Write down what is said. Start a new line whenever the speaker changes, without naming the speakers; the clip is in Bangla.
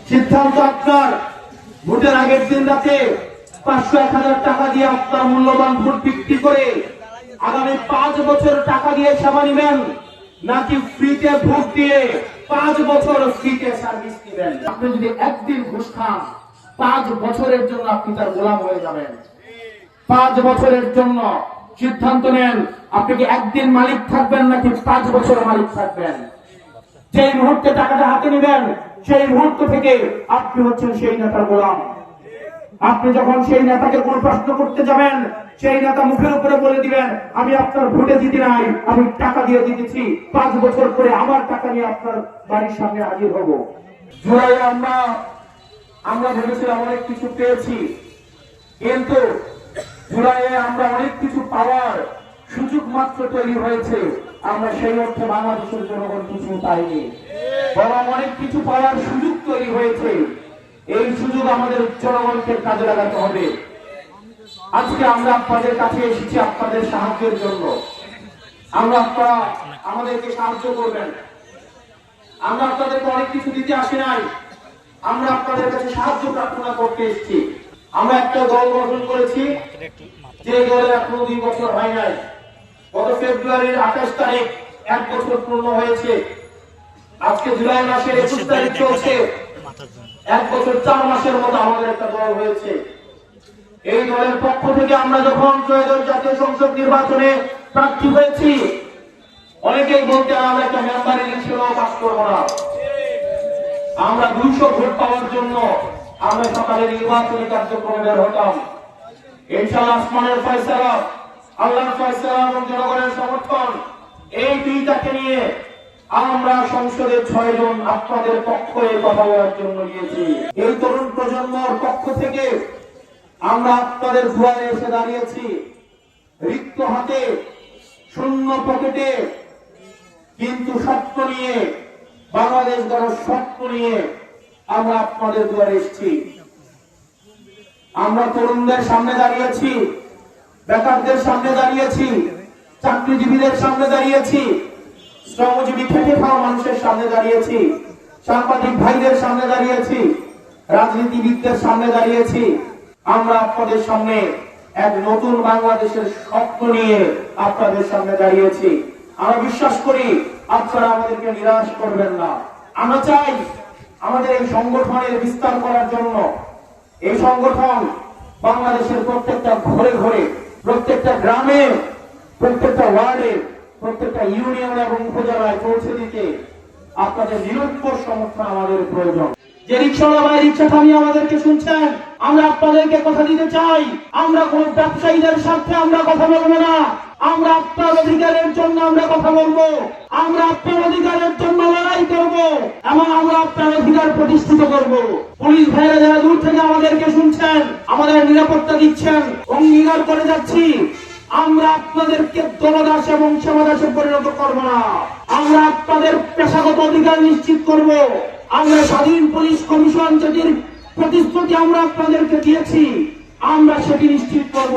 সিদ্ধান্ত আপনার। ভোটের আগের দিন রাতে 500-1000 টাকা দিয়ে আপনার মূল্যবান ভোট বিক্রি করে আগামী 5 বছর টাকা দিয়ে সেবা নিবেন, নাকি ফ্রিতে ভোট দিয়ে 5 বছর ফ্রিতে সার্ভিস দিবেন? আপনি যদি একদিন ঘুষ খান 5 বছরের জন্য আপনি তার গোলাম হয়ে যাবেন। 5 বছরের জন্য সিদ্ধান্ত নেন, আপনি কি একদিন মালিক থাকবেন নাকি 5 বছর মালিক থাকবেন? যেই মুহূর্তে টাকাটা হাতে নেবেন সেই মুহূর্ত থেকে আপনি হচ্ছেন সেই নেতার গোলাম। আপনি যখন সেই নেতাকে কোনো প্রশ্ন করতে যাবেন, সেই নেতা মুখের উপরে বলে দিবেন, আমি আপনার ভোটে জিতি নাই, আমি টাকা দিয়ে জিতেছি, 5 বছর পরে আমার টাকা নিয়ে আপনার বাড়ির সামনে হাজির হব। জুলাইয়ে আমরা ভেবেছিলাম অনেক কিছু পেয়েছি, কিন্তু জুলাইয়ে আমরা অনেক কিছু পাওয়ার সুযোগ মাত্র তৈরি হয়েছে। আমরা সেই অর্থে বাংলাদেশের জনগণ কিছু পাইনি, বরং অনেক কিছু পাওয়ার সুযোগ তৈরি হয়েছে। এই সুযোগ আমাদের জনগণকে কাজে লাগাতে হবে। আজকে আমরা আপনাদের কাছে এসেছি আপনাদের সাহায্যের জন্য। আপনারা আমাদেরকে সাহায্য করবেন। আমরা আপনাদেরকে অনেক কিছু দিতে আসি নাই, আমরা আপনাদের কাছে সাহায্য প্রার্থনা করতে এসেছি। আমরা একটা দল গঠন করেছি, যে দলের এখনো 2 বছর হয় নাই। গত ফেব্রুয়ারির 28 তারিখ 1 বছর পূর্ণ হয়েছে। আজকে জুলাই মাসের 21 তারিখ চলছে। 1 বছর 4 মাসের মতো আমাদের একটা দল হয়েছে। এই দলের পক্ষ থেকে আমরা যখন ত্রয়োদশ জাতীয় সংসদ নির্বাচনে প্রার্থী হয়েছি, অনেকেই বলতেন আমরা একটা মেম্বার ইলেকশনও পাস করবো না। আমরা 200 ভোট পাওয়ার জন্য আমরা সকালে নির্বাচনী কার্যক্রমে বের হতাম। ইনশাআল্লাহ আসমানের ফয়সালা, আল্লাহর ফয়সালা এবং জনগণের সমর্থন, এই দুইটাকে নিয়ে আমরা সংসদে 6 জন আপনাদের পক্ষে কথা বলার জন্য গিয়েছি। এই তরুণ প্রজন্মের পক্ষ থেকে আমরা আপনাদের দুয়ারে এসে দাঁড়িয়েছি, রিক্ত হাতে, শূন্য পকেটে, কিন্তু স্বপ্ন নিয়ে, বাংলাদেশ গড়ার স্বপ্ন নিয়ে আমরা আপনাদের দুয়ারে এসেছি। আমরা তরুণদের সামনে দাঁড়িয়েছি, বেকারদের সামনে দাঁড়িয়েছি, চাকরিজীবীদের সামনে দাঁড়িয়েছি, শ্রমজীবী খেটে খাওয়া মানুষের সামনে দাঁড়িয়েছি, সাংবাদিক ভাইদের সামনে দাঁড়িয়েছি, রাজনীতিবিদদের সামনে দাঁড়িয়েছি। আমরা আপনাদের সামনে এক নতুন বাংলাদেশের স্বপ্ন নিয়ে আপনাদের সামনে দাঁড়িয়েছি। আমরা বিশ্বাস করি আপনারা আমাদেরকে নিরাশ করবেন না। আমরা চাই আমাদের এই সংগঠনের বিস্তার করার জন্য এই সংগঠন বাংলাদেশের প্রত্যেকটা ঘরে ঘরে, প্রত্যেকটা গ্রামে, প্রত্যেকটা ওয়ার্ডে, প্রত্যেকটা ইউনিয়ন এবং উপজেলায় পৌঁছে দিতে আপনাদের নিরঙ্কুশ সমর্থন আমাদের প্রয়োজন। যে রিক্সাওয়ালা ভাই রিক্সা থামিয়ে আমাদেরকে শুনছেন, আমরা আপনাদেরকে কথা দিতে চাই, আমরা কোন ব্যবসায়ীদের স্বার্থে আমরা কথা বলবো না। আমরা আপনার অধিকারের জন্য আমরা কথা বলবো, আমরা আপনার অধিকারের জন্য লড়াই করব এবং আমরা আপনার অধিকার প্রতিষ্ঠিত করব। পুলিশ ভাইরা যারা দূর থেকে আমাদেরকে শুনছেন, আমাদের নিরাপত্তা দিচ্ছেন, অঙ্গীকার করে যাচ্ছি আমরা আপনাদেরকে দলদাস এবং সেবাদাসে পরিণত করব না। আমরা আপনাদের পেশাগত অধিকার নিশ্চিত করব। আমরা স্বাধীন পুলিশ কমিশন যেটির প্রতিশ্রুতি আমরা আপনাদেরকে দিয়েছি, আমরা সেটি নিশ্চিত করব।